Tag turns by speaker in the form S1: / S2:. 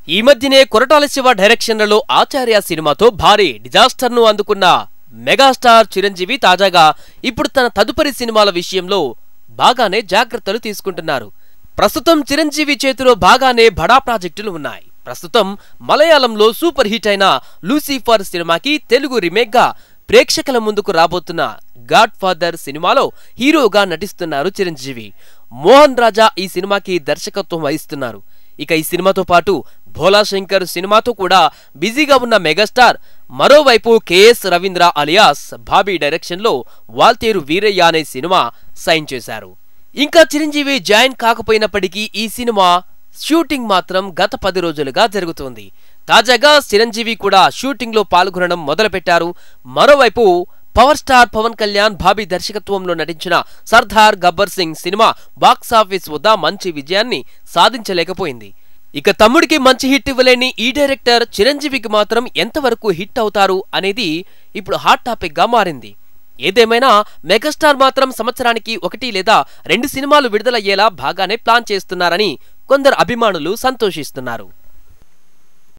S1: ఈ మధ్యనే కొరటాల శివ డైరెక్షన్లలో ఆచార్య సినిమాతో భారీ డిజాస్టర్ ను అందుకున్న మెగాస్టార్ చిరంజీవి తాజాగా ఇప్పుడు తన తదుపరి సినిమాల విషయంలో బాగానే జాగ్రత్తలు తీసుకుంటున్నారు. ప్రస్తుతం చిరంజీవి చేతిలో బాగానే బడా ప్రాజెక్టులు ఉన్నాయి. ప్రస్తుతం మలయాళంలో సూపర్ హిట్ అయిన లూసిఫర్ సినిమాకి తెలుగు రీమేక్ గా ప్రేక్షకుల ముందుకు రాబోతున్న గాడ్ ఫాదర్ సినిమాలో హీరోగా నటిస్తున్నారు చిరంజీవి. మోహన్ రాజా ఈ సినిమాకి దర్శకత్వం వహిస్తున్నారు. ఇక ఈ సినిమాతో పాటు భోలా శంకర్ సినిమాతో కూడా బిజీగా ఉన్న మెగాస్టార్ మరోవైపు కెఎస్ రవీంద్ర అలియాస్ బాబీ డైరెక్షన్ లో వాల్తేరు వీరయ్య అనే సినిమా సైన్ చేశారు. ఇంకా చిరంజీవి జాయిన్ కాకపోయినప్పటికీ ఈ సినిమా షూటింగ్ మాత్రం గత 10 రోజులుగా జరుగుతోంది. తాజాగా చిరంజీవి కూడా షూటింగ్ లో పాల్గొనడం మొదలుపెట్టారు. మరోవైపు పవర్ స్టార్ పవన్ కళ్యాణ్ బాబీ దర్శకత్వంలో నటించిన సర్దార్ గబ్బర్ సింగ్ సినిమా బాక్సాఫీస్ వద్ద మంచి విజయాన్ని సాధించలేకపోయింది. ఇక తమ్ముడికి మంచి హిట్ ఇవ్వలేని ఈ డైరెక్టర్ చిరంజీవికి మాత్రం ఎంతవరకు హిట్ అవుతారు అనేది ఇప్పుడు హాట్ టాపిక్ గా మారింది. ఏదేమైనా మెగాస్టార్ మాత్రం సంవత్సరానికి 1 లేదా 2 సినిమాలు విడుదలయ్యేలా బాగానే ప్లాన్ చేస్తున్నారని కొందరు అభిమానులు సంతోషిస్తున్నారు.